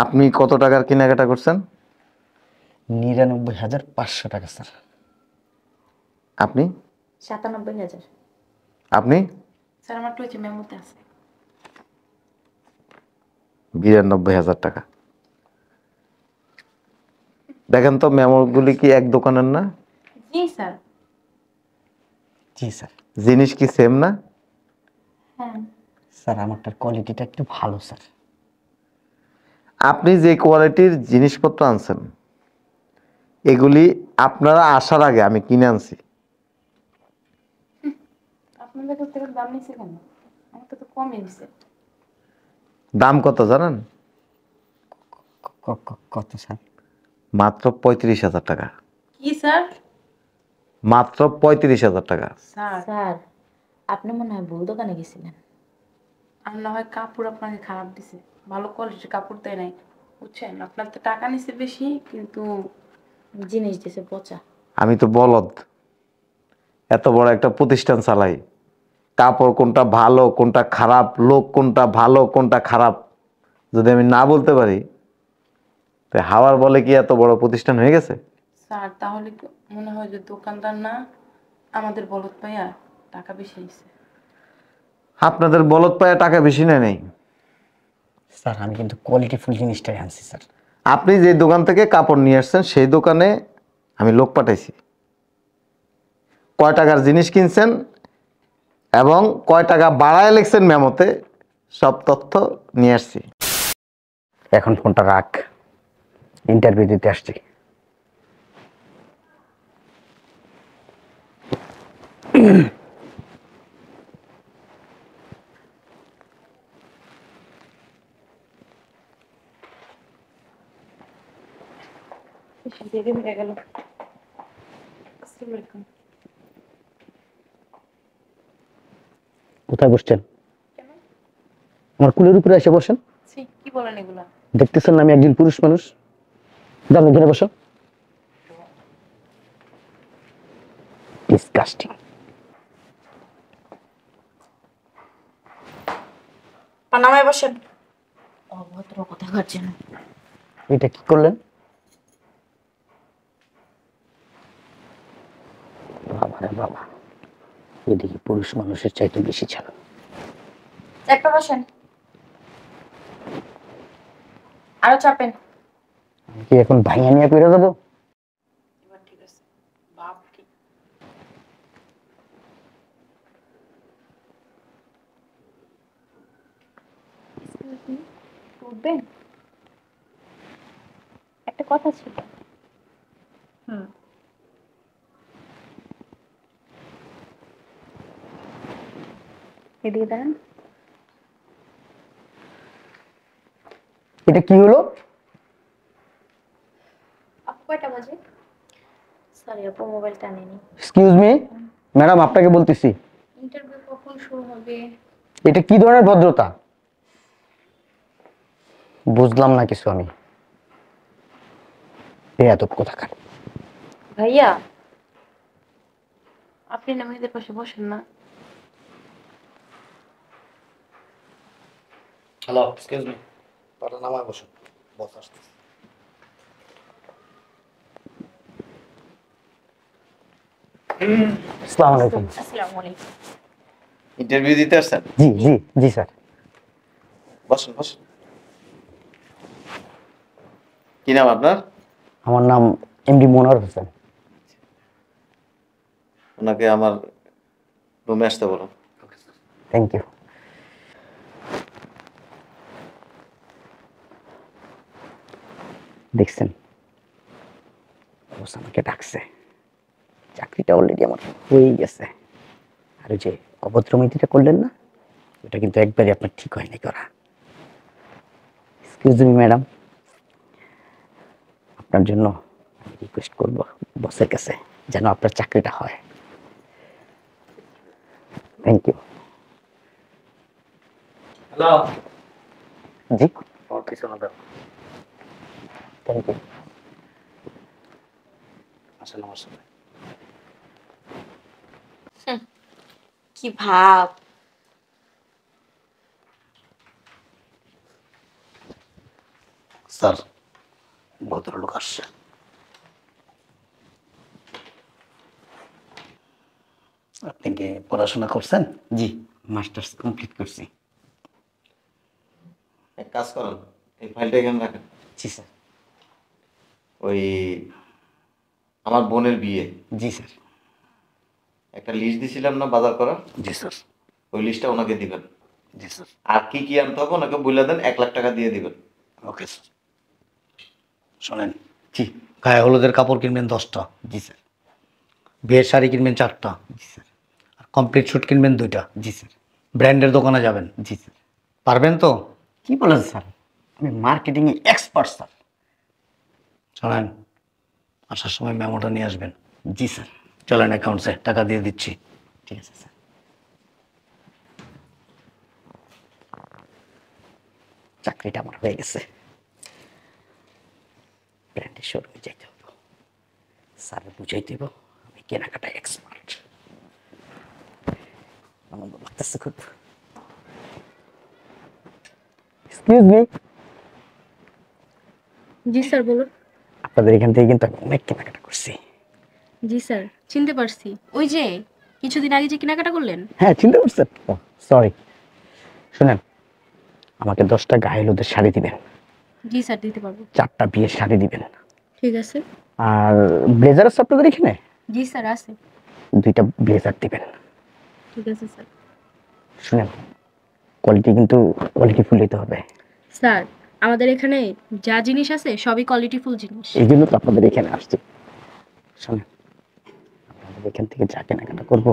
আপনি কত টাকার কেনাকাটা করছেন? ৯৯,৫০০ টাকা স্যার। আপনি? ৯৭,০০০। আপনি? স্যার আমার টুইচে মেমোতে আছে। ৯২,০০০ টাকা। দেখেন তো মেমোগুলি কি এক দোকানের না? জি স্যার। জি স্যার। জিনিস কি সেম না? হ্যাঁ স্যার আমারটার কোয়ালিটিটা একটু ভালো স্যার। আপনি যে কোয়ালিটির জিনিসপত্র আনছেন এগুলি আপনারা আসার আগে আমি কিনে আনছি। আপনাদের কাছ থেকে দাম নিচ্ছে কেন? আমার তো কমই নিচ্ছে। দাম কত জানেন? কত স্যার? মাত্র ৩৫,০০০ টাকা। কি স্যার? মাত্র ৩৫,০০০ টাকা। স্যার আপনি মনে হয় ভুল দোকানে গেছিলেন। আর না হয় কাপড় আপনাকে খারাপ দিছে, ভালো কোয়ালিটির কাপড় দেয় নাই, বুঝছেন? আপনার তো টাকা নিছে বেশি কিন্তু জিনিস দিছে পচা। আমি তো বলদ, এত বড় একটা প্রতিষ্ঠান চালাই, কাপড় কোনটা ভালো কোনটা খারাপ, লোক কোনটা ভালো কোনটা খারাপ যদি আমি না বলতে পারি, তো হাওয়ার বলে কি এত বড় প্রতিষ্ঠান হয়ে গেছে? স্যার তাহলে কি মনে হয় যে দোকানদার না আমাদের বলদ পাইয়া টাকা বেশি নিছে? আপনাদের বলদ পায়ে টাকা বেশি নেয় নেই। স্যার আমি কিন্তু কোয়ালিটিফুল জিনিসটাই আনছি স্যার। আপনি যে দোকান থেকে কাপড় নিয়ে আসছেন সেই দোকানে আমি লোক পাঠাইছি, কয় টাকার জিনিস কিনছেন এবং কয় টাকা বাড়ায় লিখছেন মেমোতে, সব তথ্য নিয়ে আসছি। এখন ফোনটা রাখ, ইন্টারভিউ দিতে আসছি। দেরি হয়ে গেল। আসসালামু আলাইকুম। কোথায় বসছেন? আমার কুলের উপরে এসে বসেন। ছি, কি বলেন এগুলা? দেখতেছেন না আমি একজন পুরুষ মানুষ? যান এখানে বসো। ডিসকাস্টিং। নামায় বসেন। অভদ্র কথা কাটছেন। এটা কি করলেন? বাবা রে বাবা, এদিকে পুরুষ মানুষের চাইতে বেশি ছিল। একটা বসেন, আরো চাপেন। আমি কি এখন ভাইয়া নিয়ে পেরে যাবো? এবার ঠিক আছে। বাপ কি উঠবেন? একটা কথা ছিল। হুম, এদিকে দাঁড়ান। এটা কি হলো? আপু কয়টা বাজে? সরি আপু, মোবাইলটা নেনি। এক্সকিউজ মি ম্যাডাম, আপনাকে বলতেছি। ইন্টারভিউ কখন শুরু হবে? এটা কি ধরনের ভদ্রতা? বুঝলাম না কিছু আমি। বেয়াদব কোথাকার। ভাইয়া, আপনি না মেয়েদের পাশে বসেন না? হ্যালো, এক্সকিউজ মি, পাটা নামায় বসুন, বস আসতেছে। আসসালামু আলাইকুম। আসসালামু আলাইকুম। ইন্টারভিউ দিতে আসছেন? জি জি জি স্যার। বসুন বসুন। কি নাম আপনার? আমার নাম এমডি মনোয়ার হোসেন। ওনাকে আমার রুমে আসতে বলুন। Thank you. দেখছেন, বস আমাকে ডাকছে। চাকরিটা অলরেডি আমার হয়েই গেছে। আর ওই যে অভদ্রমিতিটা করলেন না, ওটা কিন্তু একবারই আপনার ঠিক হয়নি করা। এক্সকিউজ মি ম্যাডাম, আপনার জন্য আমি রিকোয়েস্ট করব বসের কাছে যেন আপনার চাকরিটা হয়। Thank you. হ্যালো, জি, আমার পিছনে দাও। Thank you. আসেন আমার সাথে। কি ভাব! স্যার ভদ্রলোক আসছে। আপনি কি পড়াশোনা করছেন? জি, মাস্টার্স কমপ্লিট করছি। এক কাজ করেন, এই ফাইলটা এখানে রাখেন। জি স্যার। ওই আমার বোনের বিয়ে, জি স্যার। একটা লিস্ট দিছিলাম না বাজার করা, জি স্যার। ওই লিস্টটা ওনাকে দিবেন। জি স্যার। আর কি কি আনতে হবে ওনাকে বলে দেন, 1 লাখ টাকা দিয়ে দিবেন। Okay sir. শোনেন, জি। গায়ে হলুদের কাপড় কিনবেন 10টা, জি স্যার। বিয়ের শাড়ি কিনবেন 4টা, জি স্যার। আর কমপ্লিট শ্যুট কিনবেন 2টা। জি স্যার। ব্র্যান্ডের দোকানে যাবেন। জি স্যার। পারবেন তো? কি বলেন স্যার, আমি মার্কেটিংয়ে এক্সপার্ট স্যার। শোনেন, আসার সময় মেমোটা নিয়ে আসবেন। জি স্যার। চলেন অ্যাকাউন্টসে টাকা দিয়ে দিচ্ছি। ঠিক আছে স্যার। চাকরিটা আমার হয়ে গেছে। ব্র্যান্ডের শোরুমে যাইতে হবে, স্যার বুঝাই দেব আমি কেনাকাটা এক্সপার্ট। আনন্দ লাগতেছে খুব। এক্সকিউজ মি, জি স্যার বলুন। আপনাদের এখান থেকে কিন্তু আমি অনেক কেনাকাটা করছি। জি স্যার, চিনতে পারছি। ওই যে কিছুদিন আগে যে কেনাকাটা করলেন। হ্যাঁ, চিন্তা করছেন? সরি। শুনেন, আমাকে 10টা গায়ে হলুদের শাড়ি দিবেন, জি স্যার, দিতে পারবো। 4টা বিয়ের শাড়ি দিবেন, ঠিক আছে। আর ব্লেজার আছে আপনাদের এখানে? জি স্যার, আছে। 2টা ব্লেজার দিবেন। ঠিক আছে স্যার। শুনেন, কোয়ালিটি কিন্তু কোয়ালিটি ফুল দিতে হবে। স্যার, আমাদের এখানে যা জিনিস আছে সবই কোয়ালিটিফুল জিনিস। এই জন্য তো আপনাদের এখানে আসছি। শোনেন, আপনাদের এখান থেকে যা কেনাকাটা করবো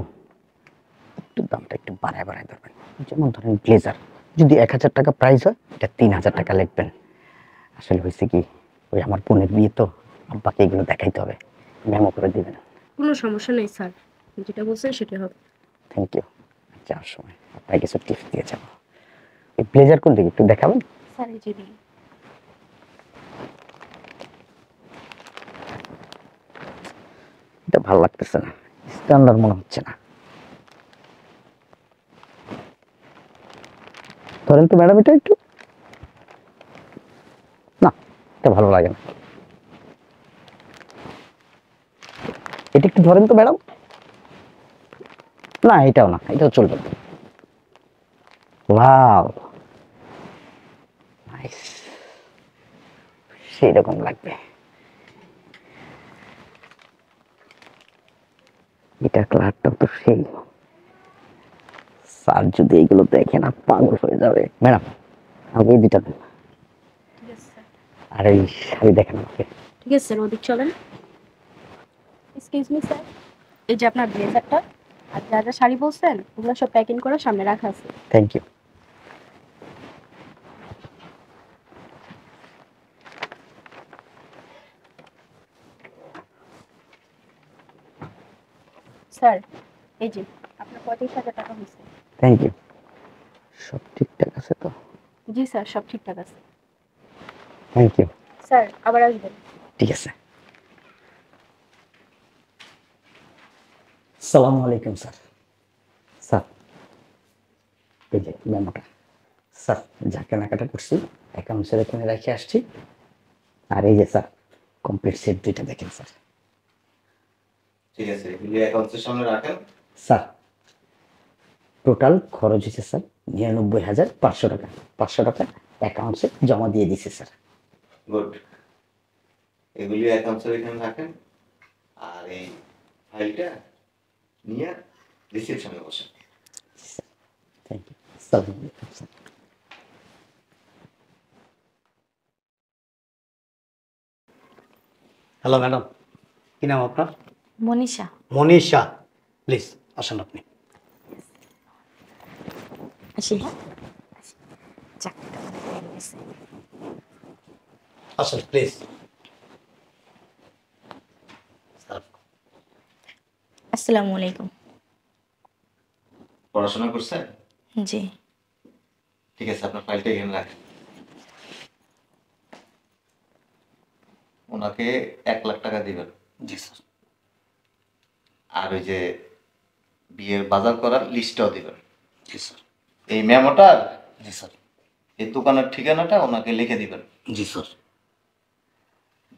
একটু দামটা একটু বাড়ায় বাড়ায় ধরবেন। যেমন ধরেন ব্লেজার যদি 1000 টাকা প্রাইস হয়, এটা 3000 টাকা লিখবেন। আসলে হয়েছে কি, ওই আমার বোনের বিয়ে তো, আব্বাকে এগুলো দেখাইতে হবে, মেমো করে দিবেন। কোনো সমস্যা নেই স্যার, যেটা বলছেন সেটা হবে। Thank you. যাওয়ার সময় আপনাকে কিছু টিপস দিয়ে যাবো। এই ব্লেজার কোন দিকে একটু দেখাবেন? স্যার এই যে দিন। এটা ভালো লাগতেছে না, স্ট্যান্ডার্ড মনে হচ্ছে না। ধরেন তো ম্যাডাম, এটা একটু, না এটা ভালো লাগে না। এটা একটু ধরেন তো ম্যাডাম। না এটাও না, এটাও চলবে না। ওয়াও, নাইস, সেই রকম লাগবে। এটা কালারটা তো সেই, স্যার যদি এগুলো দেখে না পাগল হয়ে যাবে। ম্যাডাম আমাকে এই 2টা দেন, ঠিক আছে স্যার। আর এই শাড়ি দেখেন আমাকে। ঠিক আছে স্যার, ওদিক চলেন। এক্সকিউজ মি স্যার, এই যে আপনার ব্লেজারটা আর যা যা শাড়ি বলছেন ওগুলো সব প্যাকিং করে সামনে রাখা আছে। Thank you. স্যার এই যে আপনার 35,000 টাকা হয়েছে। Thank you. সব ঠিকঠাক আছে তো? জি স্যার, সব ঠিকঠাক আছে। Thank you. স্যার আবার আসবেন। ঠিক আছে। সালামু আলাইকুম স্যার। স্যার এই যে মেমোটা, স্যার যা কেনাকাটা করছি অ্যাকাউন্টসের এখানে রেখে আসছি। আর এই যে স্যার কমপ্লিট সেট 2টা দেখেন স্যার। ঠিক আছে, এগুলি অ্যাকাউন্টের সামনে রাখেন। স্যার টোটাল খরচ হয়েছে স্যার 99,500 টাকা। 500 টাকা অ্যাকাউন্টসে জমা দিয়ে দিছে স্যার। গুড, এগুলি অ্যাকাউন্টের এখানে রাখেন। আর এই ফাইলটা নিয়ে রিসেপশনে বসেন। Thank you. আসসালামু আলাইকুম স্যার। হ্যালো ম্যাডাম, কি নাম আপনার? মনীষা। মনীষা, প্লিজ আসেন আপনি। আসি। হ্যাঁ চাকরিটা আমার হয়ে গেছে। আসেন প্লিজ। আসসালামু আলাইকুম। পড়াশোনা করছেন? জি। ঠিক আছে, আপনার ফাইলটা এখানে রাখেন। ওনাকে 1 লাখ টাকা দিবেন। জি স্যার। আর ওই যে বিয়ের বাজার করার লিস্টটাও দিবেন। জি স্যার। এই মেমোটা, জি স্যার। এই দোকানের ঠিকানাটা ওনাকে লিখে দিবেন। জি স্যার।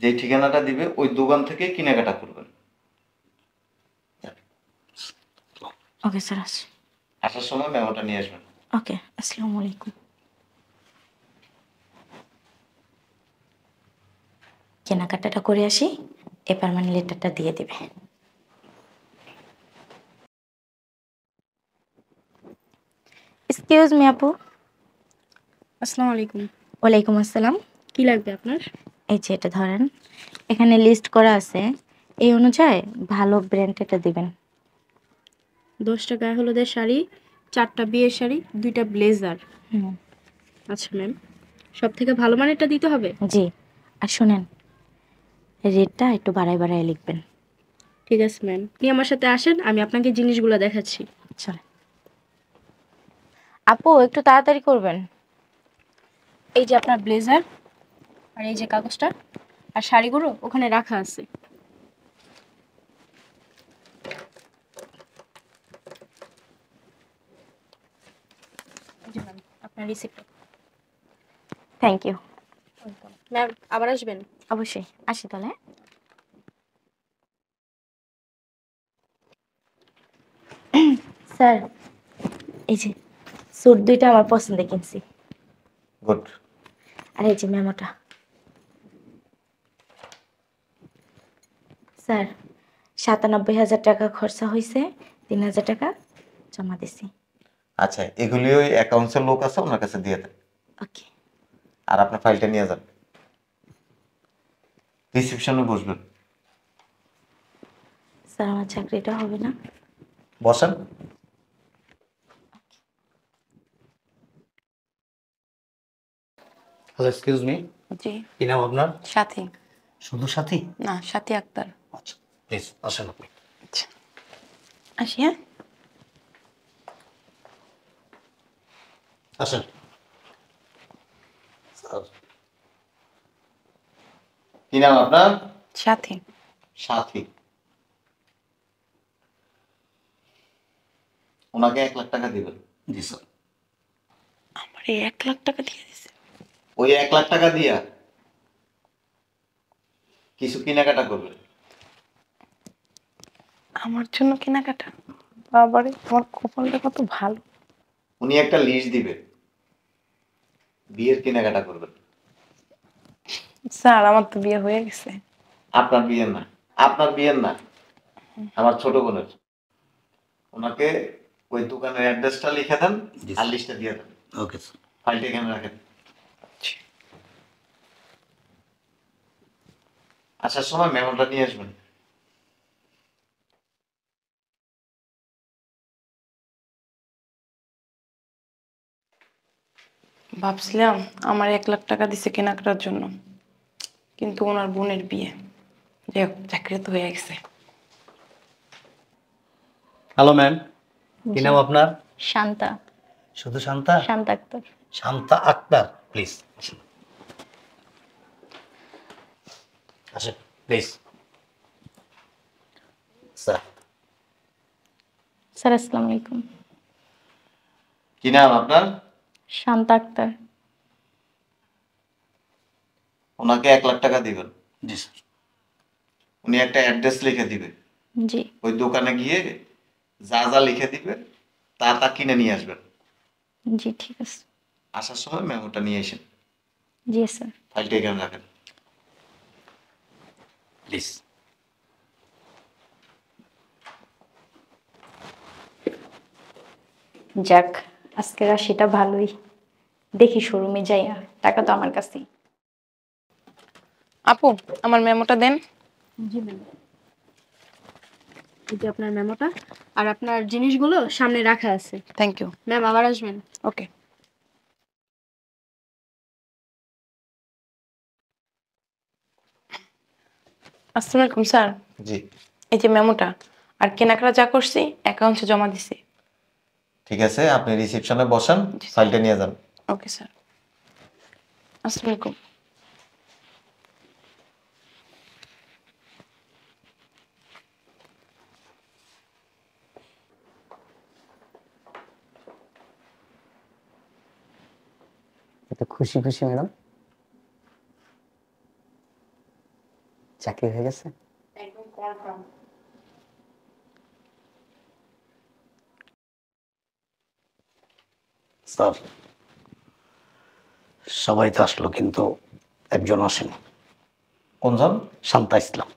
যে ঠিকানাটা দিবে ওই দোকান থেকে কেনাকাটা করবেন। ওকে স্যার, আসি। আসার সময় মেমোটা নিয়ে আসবেন। ওকে, আসসালামু আলাইকুম। কেনাকাটাটা করে আসি, এবার মানে লেটারটা দিয়ে দেবে। এক্সকিউজ মি আপু। আসসালামু আলাইকুম। ওয়ালাইকুম আসসালাম। কি লাগবে আপনার? এই যে এটা ধরেন, এখানে লিস্ট করা আছে, এই অনুযায়ী ভালো ব্র্যান্ডেরটা দিবেন। 10টা গায়ে হলুদের শাড়ি, 4টা বিয়ের শাড়ি, 2টা ব্লেজার। হুম। আচ্ছা ম্যাম, সব থেকে ভালো মানেরটা দিতে হবে। জি, আর শোনেন, রেটটা একটু বাড়ায় বাড়ায় লিখবেন। ঠিক আছে ম্যাম, আপনি আমার সাথে আসেন, আমি আপনাকে জিনিসগুলো দেখাচ্ছি। চলে আপু, একটু তাড়াতাড়ি করবেন। এই যে আপনার ব্লেজার, আর এই যে কাগজটা, আর শাড়িগুলো ওখানে রাখা আছে। এই যে ম্যাম, আপনার রিসিপ্ট। Thank you. ম্যাম আবার আসবেন। অবশ্যই, আসি তাহলে। স্যার, এই যে স্যুট দুইটা আমার পছন্দ কিনছি। গুড। আর এই যে মেমোটা। স্যার, ৯৭,০০০ টাকা খরচা হয়েছে, ৩,০০০ টাকা জমা দিছি। আচ্ছা, এগুলি ওই অ্যাকাউন্টসের লোক আছে, ওনার কাছে দিয়ে দেন। ওকে আর আপনার ফাইলটা নিয়ে যান, রিসিপশনে বসবেন। স্যার, আমার চাকরিটা হবে না? বসেন। হ্যালো, এক্সকিউজ মি, জি। কি নাম আপনার? সাথী। শুধু সাথী? না, সাথী আক্তার। আচ্ছা, প্লিজ আসেন আপনি। আচ্ছা, আসি। হ্যাঁ, আসেন স্যার। কি নাম আপনার? সাথী। সাথী। ওনাকে 1,00,000 টাকা দিবেন। জি স্যার। আমার এই 1,00,000 টাকা দিয়ে দিছে। ওই 1,00,000 টাকা দিয়া কিছু কেনাকাটা করবেন। আমার জন্য কেনাকাটা? বাবারে, আমার কপালটা কত ভালো। উনি একটা লিস্ট দিবে, বিয়ের কেনাকাটা করবেন। স্যার, আমার তো বিয়ে হয়ে গেছে। আপনার বিয়ের না, আপনার বিয়ের না, আমার ছোট বোনের। ওনাকে ওই দোকানের অ্যাড্রেসটা লিখে দেন জি আর স্যার। লিস্টটা দিয়ে দেন। Okay sir. ফাইলটা এখানে রাখেন। আসার সময় মেমোটা নিয়ে আসবেন। ভাবছিলাম আমার 1,00,000 টাকা দিছে কেনাকাটার জন্য, কিন্তু ওনার বোনের বিয়ে। যাই হোক, চাকরি তো হয়ে গেছে। হ্যালো ম্যাম, কি নাম আপনার? শান্তা। শুধু শান্তা? শান্তা আক্তার। শান্তা আক্তার, প্লিজ আসেন। আসেন প্লিজ। স্যার। স্যার আসসালামু আলাইকুম। কি নাম আপনার? শান্তা আক্তার। ওনাকে 1,00,000 টাকা দিবেন। জি স্যার। উনি একটা অ্যাড্রেস লিখে দিবে, জি। ওই দোকানে গিয়ে যা যা লিখে দিবে তা তা কিনে নিয়ে আসবেন। জি ঠিক আছে। আসার সময় মেমোটা নিয়ে আসেন। জি স্যার। ফাইলটা এখানে রাখেন। প্লিজ। যাক, আজকের রাশিটা ভালোই। দেখি শোরুমে যাইয়া, টাকা তো আমার কাছেই। আপু, আমার মেমোটা দেন। জি ম্যাম, এই যে আপনার মেমোটা, আর আপনার জিনিসগুলো সামনে রাখা আছে। Thank you. ম্যাম আবার আসবেন। ওকে। আসসালামু আলাইকুম স্যার। জি, এই যে মেমোটা, আর কেনাকাটা যা করছি অ্যাকাউন্টে জমা দিছি। ঠিক আছে, আপনি রিসিপশনে বসেন, জি, স্যার। ফাইলটা নিয়ে যান। Okay sir. আসসালামু আলাইকুম। এত খুশি খুশি ম্যাডাম? চাকরি হয়ে গেছে? একদম কনফার্ম। স্যার, সবাই তো আসলো কিন্তু একজন আসেনি। কোনজন? শান্তা ইসলাম।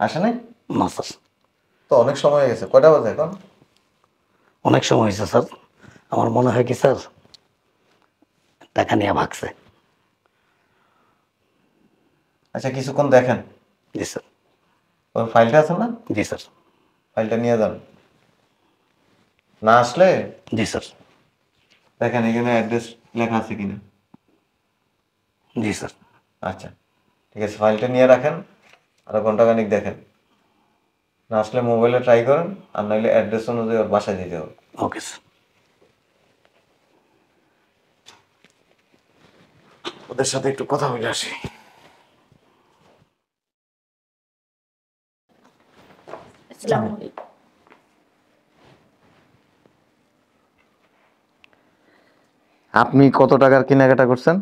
আসে নাই? না স্যার, তো অনেক সময় হয়ে গেছে, কয়টা বাজে এখন? অনেক সময় হয়েছে স্যার। আমার মনে হয় কি স্যার, টাকা নিয়ে ভাগছে। আচ্ছা কিছুক্ষণ দেখেন, জি স্যার। ওর ফাইলটা আছে না? জি স্যার। ফাইলটা নিয়ে যান। না আসলে জি স্যার। দেখেন এখানে অ্যাড্রেস লেখা আছে কিনা। জি স্যার। আচ্ছা ঠিক আছে, ফাইলটা নিয়ে রাখেন, আরো ঘন্টাখানিক দেখেন। না আসলে মোবাইলে ট্রাই করেন, আর নাহলে অ্যাড্রেস অনুযায়ী ওর বাসায় দিতে হবে। Okay sir. ওদের সাথে একটু কথা বলে আসি। আসসালামু আলাইকুম। আপনি কত টাকার কেনাকাটা করছেন?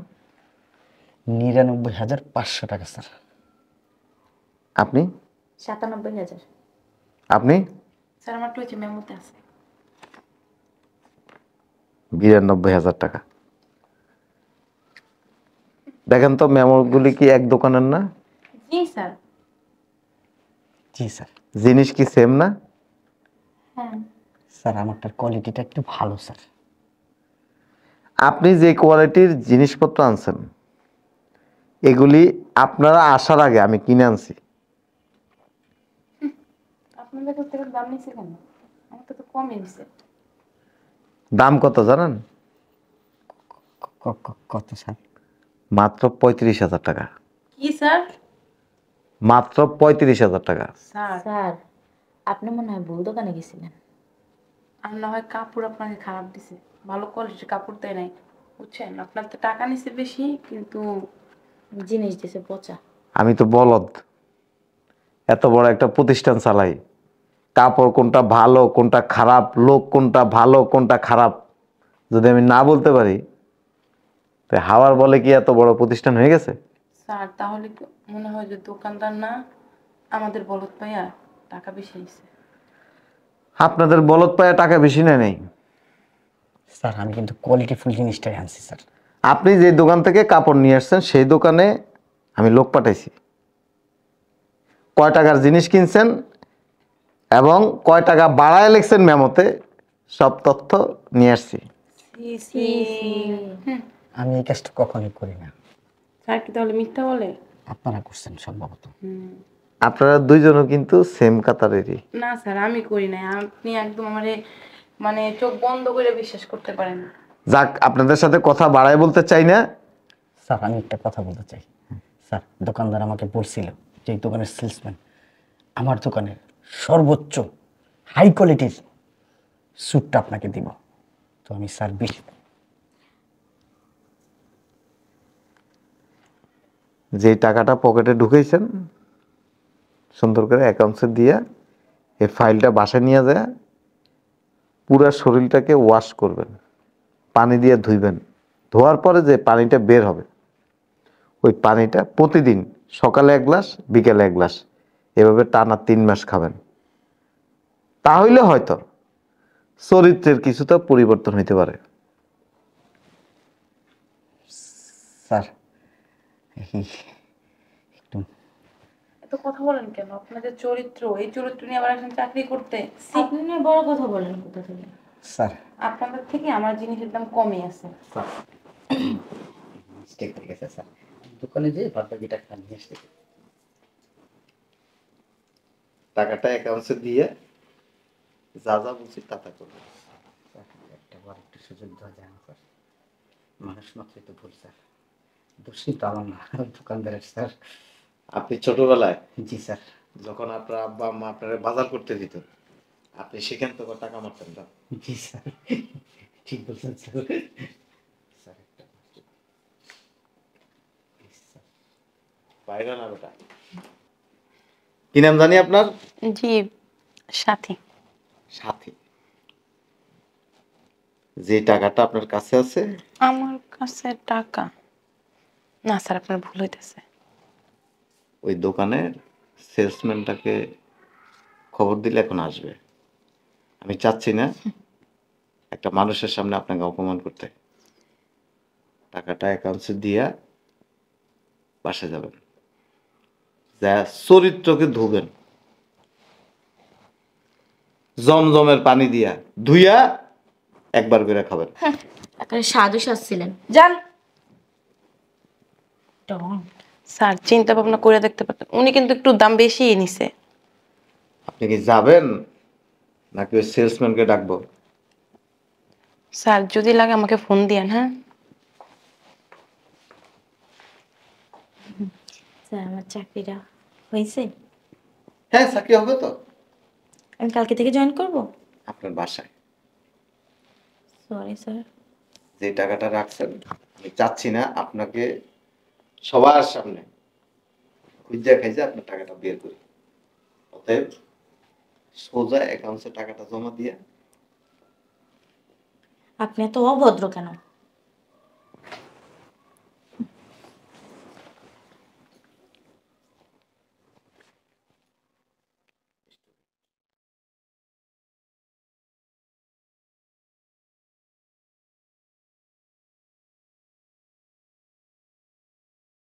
99,500 টাকা স্যার। আপনি 97,000। আপনি স্যার আমার টুইচে মেমোতে আছে। 92,000 টাকা। দেখেন তো মেমোগুলি কি এক দোকানের না? জি স্যার। জি স্যার। জিনিস কি সেম না? হ্যাঁ। স্যার আমারটার কোয়ালিটিটা একটু ভালো স্যার। আপনি যে কোয়ালিটির জিনিসপত্র আনছেন এগুলি আপনারা আসার আগে আমি কিনে আনছি। আপনাদের কাছ থেকে দাম নিচ্ছে কেন? আমার তো কমই নিচ্ছে। দাম কত জানেন? কত স্যার? মাত্র 35,000 টাকা। কি স্যার? মাত্র 35,000 টাকা। স্যার স্যার আপনি মনে হয় ভুল দোকানে গেছিলেন। আর না হয় কাপড় আপনাকে খারাপ দিছে, ভালো কোয়ালিটির কাপড় দেয় নাই, বুঝছেন? আপনার তো টাকা নিচ্ছে বেশি কিন্তু জিনিস দিছে পচা। আমি তো বলদ, এত বড় একটা প্রতিষ্ঠান চালাই, কাপড় কোনটা ভালো কোনটা খারাপ, লোক কোনটা ভালো কোনটা খারাপ যদি আমি না বলতে পারি, তো হাওয়ার বলে কি এত বড় প্রতিষ্ঠান হয়ে গেছে? স্যার তাহলে কি মনে হয় যে দোকানদার না আমাদের বলত পাইয়া টাকা বেশি নিছে? আপনাদের বলদ পায়ে টাকা বেশি নেয় নেই। স্যার আমি কিন্তু কোয়ালিটিফুল জিনিসটাই আনছি স্যার। আপনি যে দোকান থেকে কাপড় নিয়ে আসছেন সেই দোকানে আমি লোক পাঠাইছি, কয় টাকার জিনিস কিনছেন এবং কয় টাকা বাড়ায় লিখছেন মেমোতে, সব তথ্য নিয়ে আসছি। সি সি। আমি এই কাজটা কখনোই করি না। স্যার কি তাহলে মিথ্যা বলে? আপনারা করছেন সম্ভবত। আপনারা দুইজনও কিন্তু সেম কাতারেরই। না স্যার আমি করি নাই, আপনি একদম আমারে মানে চোখ বন্ধ করে বিশ্বাস করতে পারেন। যাক, আপনাদের সাথে কথা বাড়ায় বলতে চাই না। স্যার আমি একটা কথা বলতে চাই। স্যার দোকানদার আমাকে বলছিল যে এই দোকানের সেলসম্যান আমার দোকানের সর্বোচ্চ হাই কোয়ালিটির স্যুটটা আপনাকে দিব। তো আমি স্যার যে টাকাটা পকেটে ঢুকেছেন সুন্দর করে অ্যাকাউন্টসে দিয়ে এই ফাইলটা বাসায় নিয়ে যায় পুরো শরীরটাকে ওয়াশ করবেন, পানি দিয়ে ধুইবেন। ধোয়ার পরে যে পানিটা বের হবে ওই পানিটা প্রতিদিন সকালে 1 গ্লাস বিকেলে 1 গ্লাস এভাবে টানা 3 মাস খাবেন। তাহলে হয়তো চরিত্রের কিছুটা পরিবর্তন হইতে পারে। স্যার একটু এত কথা বলেন কেন? আপনাদের চরিত্র, এই চরিত্র নিয়ে আবার এখন চাকরি করতে? ছি! আপনি নিয়ে বড় কথা বলেন কোথা থেকে? স্যার আপনাদের থেকে আমার জিনিসের দাম কমই আছে। ঠিক আছে স্যার, দোকানে যে বাদবাকিটা নিয়ে আসতে। টাকাটা অ্যাকাউন্টসে দিয়ে যা যা বলছি তা তা করবেন। একটা বার একটু সুযোগ দেওয়া যায় না স্যার? মানুষ মাত্রই তো ভুল স্যার, দোষী তো আমার না, দোকানদারের স্যার। আপনি ছোটবেলায় জি স্যার। যখন আপনার আব্বা আম্মা আপনারা বাজার করতে দিত, আপনি সেখান থেকে টাকা মারতেন না? জি স্যার, ঠিক বলছেন স্যার। স্যার একটা বাইরে না বেটা। কি নাম জানি আপনার? জি, সাথী। সাথী। যে টাকাটা আপনার কাছে আছে আমার কাছে টাকা? না স্যার, আপনার ভুল হইতেছে। ওই দোকানের সেলসম্যানটাকে খবর দিলে এখন আসবে। আমি চাচ্ছি না একটা মানুষের সামনে আপনাকে অপমান করতে। টাকাটা অ্যাকাউন্টসে দিয়া বাসা যাবেন, যা চরিত্রকে ধুবেন জমজমের পানি দিয়া, ধুইয়া একবার করে খাবেন। একটা সাধু সাজছিলেন। যান। ডন। স্যার চিন্তা ভাবনা করে দেখতে পারতেন, উনি কিন্তু একটু দাম বেশি নিছে। আপনি কি যাবেন নাকি ওই সেলসম্যানকে ডাকবো? স্যার যদি লাগে আমাকে ফোন দিয়েন। হ্যাঁ স্যার আমার চাকরিটা হয়েছে, হ্যাঁ, চাকরি হবে তো আমি কালকে থেকে জয়েন করব। আপনার বাসায়। Sorry sir. যে টাকাটা রাখছেন আমি চাচ্ছি না আপনাকে সবার সামনে খুঁজা খাইজা আপনার টাকাটা বের করি। অতএব সোজা অ্যাকাউন্টসে টাকাটা জমা দিয়ে। আপনি এত অভদ্র কেন?